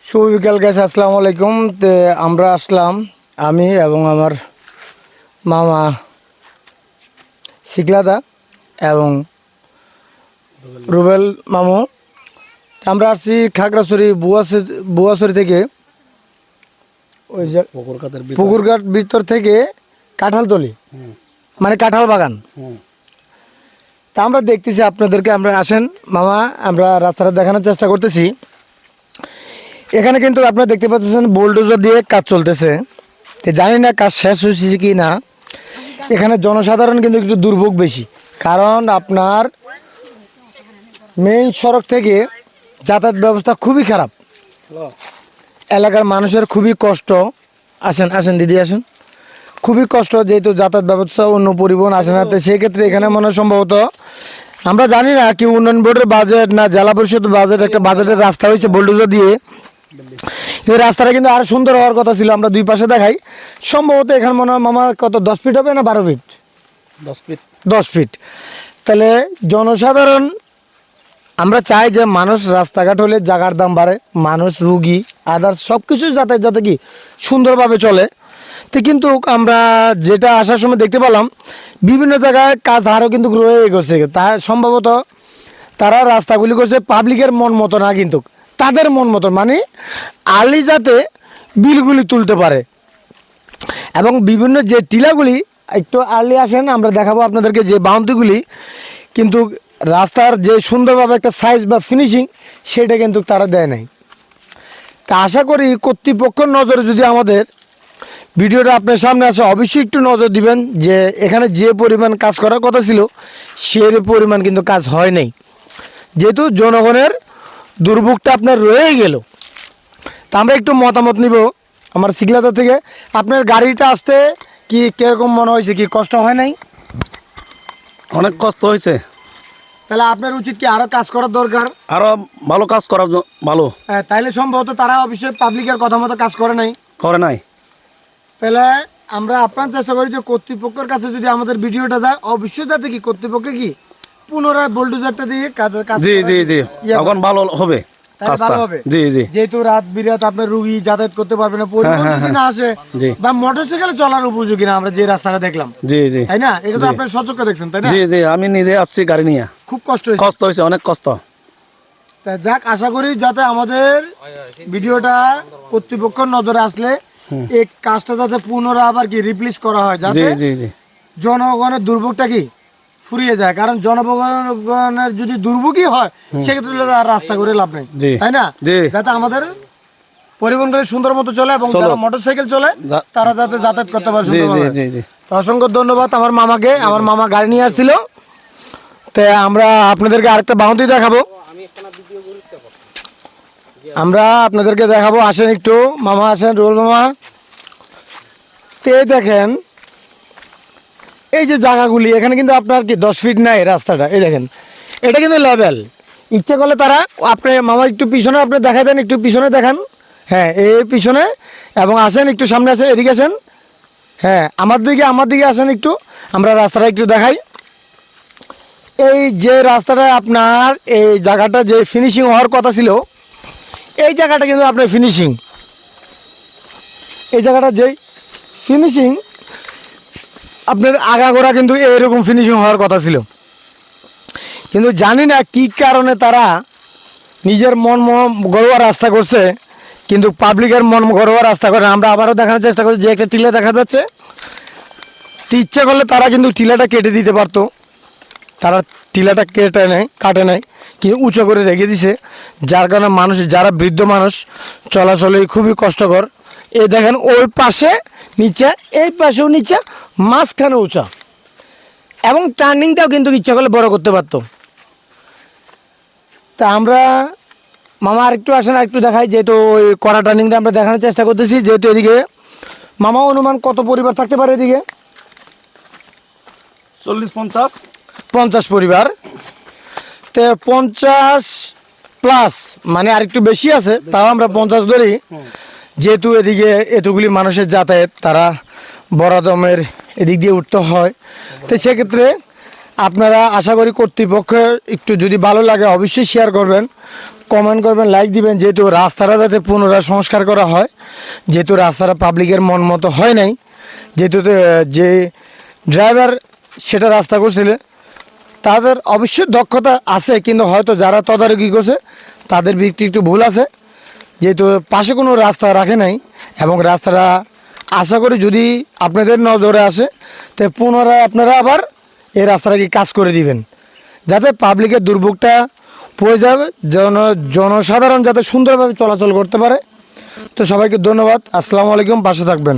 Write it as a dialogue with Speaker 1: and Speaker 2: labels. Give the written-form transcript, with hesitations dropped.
Speaker 1: শুভ বিকাল গাইস, আসসালামু আলাইকুম। আমরা আসলাম, আমি এবং আমার মামা শিকলাদা এবং রুবেল মামু। আমরা আসছি খাগড়াছড়ি বুয়াছড়ি থেকে, ওই যে পুকুরঘাট ভিতর থেকে কাঁঠালতলি, মানে কাঁঠাল বাগান। তা আমরা দেখতেছি আপনাদেরকে, আমরা আসেন মামা, আমরা রাস্তাটা দেখানোর চেষ্টা করতেছি। এখানে কিন্তু আপনারা দেখতে পাচ্ছেন বুলডোজার দিয়ে কাজ চলতেছে। জানি না কাজ শেষ হয়েছে কি না। এখানে জনসাধারণ কিন্তু একটু দুর্ভোগ বেশি, কারণ আপনার মেইন সড়ক থেকে যাতায়াত ব্যবস্থা খুবই খারাপ। এলাকার মানুষের খুবই কষ্ট। আসেন আসেন দিদি আসেন, খুবই কষ্ট, যেহেতু যাতায়াত ব্যবস্থা অন্য পরিবহন আসে না। তো সেক্ষেত্রে এখানে মনে হয় সম্ভবত, আমরা জানি না কি উন্নয়ন বোর্ডের বাজেট না জেলা পরিষদের বাজেট, একটা বাজেটের রাস্তা হয়েছে বুলডোজার দিয়ে। এই রাস্তাটা কিন্তু আরো সুন্দর হওয়ার কথা ছিল। আমরা দুই পাশে দেখাই, সম্ভবত এখানে মনে হয় মামা কত 10 ফিট হবে না 12 ফিট? 10 ফিট। তাহলে জনসাধারণ, আমরা চাই যে মানুষ রাস্তাঘাট হলে জায়গার দাম বাড়ে, মানুষ রুগী আদার্স সব কিছু যাতে কি সুন্দরভাবে চলে। তো কিন্তু আমরা যেটা আসার সময় দেখতে পেলাম, বিভিন্ন জায়গায় কাজ আরও কিন্তু রয়ে গেছে। তা সম্ভবত তারা রাস্তাগুলি করছে পাবলিকের মন মতো না, কিন্তু তাদের মন মতো, মানে আর্লি যাতে বিলগুলি তুলতে পারে। এবং বিভিন্ন যে টিলাগুলি, একটু আর্লি আসেন আমরা দেখাবো আপনাদেরকে, যে বাউন্ডারিগুলি কিন্তু রাস্তার যে সুন্দরভাবে একটা সাইজ বা ফিনিশিং, সেটা কিন্তু তারা দেয় নাই। তা আশা করি কর্তৃপক্ষের নজরে যদি আমাদের ভিডিওটা আপনার সামনে আসে, অবশ্যই একটু নজর দিবেন যে এখানে যে পরিমাণ কাজ করার কথা ছিল সেই পরিমাণ কিন্তু কাজ হয় নাই, যেহেতু জনগণের দুর্ভোগটা আপনার রয়ে গেল। তা আমরা একটু মতামত নিব আমার শিকলাদা থেকে। আপনার গাড়িটা আসতে কি কিরকম মনে হয়েছে, কি কষ্ট হয় নাই?
Speaker 2: অনেক কষ্ট হয়েছে।
Speaker 1: তাহলে আপনার উচিত কি আরো কাজ করার দরকার,
Speaker 2: আরো ভালো কাজ করার ভালো।
Speaker 1: হ্যাঁ, তাইলে সম্ভবত তারা অবশ্যই পাবলিকের কথা মতো কাজ করে নাই। তাহলে আমরা আপনার চেষ্টা করি যে কর্তৃপক্ষের কাছে যদি আমাদের ভিডিওটা যায়, অবশ্যই যাতে কি কর্তৃপক্ষে কি পুনরায় বুলডোজারটা দিয়ে কাজ
Speaker 2: এখন ভালো হবে,
Speaker 1: ভালো হবে। যেহেতু রাত বিরাত আপনার রুগী যাতায়াত করতে পারবে না, পরিবহন যদি না আসে বা মোটরসাইকেল চলার উপযোগী না, আমরা যে রাস্তাটা দেখলাম, তাই না? এটা তো আপনার সচক্ষে দেখছেন, তাই না?
Speaker 2: আমি নিজে আসছি গাড়ি নিয়ে,
Speaker 1: খুব কষ্ট
Speaker 2: হয়েছে, অনেক কষ্ট।
Speaker 1: তা যাক, আশা করি যাতে আমাদের ভিডিওটা কর্তৃপক্ষের নজরে আসলে এই কাজটা যাতে পুনরায় আবার কি রিপ্লেস করা হয়, যাতে জনগণের দুর্ভোগটা কি ফুরিয়ে যায়। কারণ জনগণের যদি দুর্ভোগই হয়, সেক্ষেত্রে রাস্তা করে লাভ নেই, তাই না? যাতে আমাদের পরিবহন করে সুন্দর মতো চলে এবং যারা মোটরসাইকেল চলে তারা যাতে যাতায়াত করতে পারে সুন্দরভাবে। অসংখ্য ধন্যবাদ আমার মামাকে। আমার মামা গাড়ি নিয়ে আসছিল। তো আমরা আপনাদেরকে আরেকটা বাউন্ডারি দেখাবো, আমরা আপনাদেরকে দেখাবো। আসেন একটু মামা, আসেন রুবেল মামা। তে দেখেন এই যে জায়গাগুলি, এখানে কিন্তু আপনার কি 10 ফিট নাই রাস্তাটা, এই দেখেন এটা কিন্তু লেভেল। ইচ্ছা করলে তারা, আপনি মামা একটু পিছনে আপনি দেখা দেন, একটু পিছনে দেখান। হ্যাঁ, এই পিছনে, এবং আসেন একটু সামনে, আসেন এদিকে আসেন। হ্যাঁ, আমার দিকে আসেন একটু, আমরা রাস্তাটা একটু দেখাই। এই যে রাস্তাটা আপনার, এই জায়গাটা যে ফিনিশিং হওয়ার কথা ছিল, এই জায়গাটা কিন্তু আপনার ফিনিশিং, এই জায়গাটা যেই ফিনিশিং আপনার আগাগোড়া কিন্তু এরকম ফিনিশিং হওয়ার কথা ছিল। কিন্তু জানি না কি কারণে তারা নিজের মন গড়ুয়া রাস্তা করছে, কিন্তু পাবলিকের মন গড়ুয়া রাস্তা করে। আমরা আবারও দেখানোর চেষ্টা করি, যে একটা টিলা দেখা যাচ্ছে, ইচ্ছা করলে তারা কিন্তু টিলাটা কেটে দিতে পারতো। তারা টিলাটা কাটে নেয়, কিন্তু উঁচু করে রেখে দিছে, যার কারণে মানুষ, যারা বৃদ্ধ মানুষ, চলাচলে খুবই কষ্টকর। এই দেখেন ওই পাশে নিচে, এই পাশেও নিচে, মাঝখানে উঁচা, এবং টার্নিংটাও কিন্তু ইচ্ছা করলে বড় করতে পারতো। তা আমরা মামা আরেকটু আসেন, আরেকটু দেখাই, যেহেতু ওই কড়া টার্নিংটা আমরা দেখানোর চেষ্টা করতেছি। যেহেতু এদিকে মামা অনুমান কত পরিবার থাকতে পারে এদিকে? 40-50 পরিবার। তো 50+ মানে আরেকটু বেশি আছে, তাও আমরা 50 ধরি। যেহেতু এদিকে এতগুলি মানুষের যাতায়াত, তারা বড়দমের এদিক দিয়ে উঠতে হয়। তো সেক্ষেত্রে আপনারা, আশা করি কর্তৃপক্ষ একটু যদি ভালো লাগে অবশ্যই শেয়ার করবেন, কমেন্ট করবেন, লাইক দিবেন, যেহেতু রাস্তাটা যাতে পুনরায় সংস্কার করা হয়, যেহেতু রাস্তাটা পাবলিকের মন মতো হয় নাই, যেহেতু যে ড্রাইভার সেটা রাস্তা করছিল তাদের অবশ্যই দক্ষতা আছে, কিন্তু হয়তো যারা তদারকি করছে তাদের ব্যক্তি একটু ভুল আছে, যেহেতু পাশে কোনো রাস্তা রাখে নাই। এবং রাস্তাটা আশা করি যদি আপনাদের নজরে আসে তো পুনরায় আপনারা আবার এই রাস্তাটাকে কাজ করে দিবেন, যাতে পাবলিকের দুর্ভোগটা পড়ে যাবে, জনসাধারণ যাতে সুন্দরভাবে চলাচল করতে পারে। তো সবাইকে ধন্যবাদ, আসসালামু আলাইকুম, পাশে থাকবেন।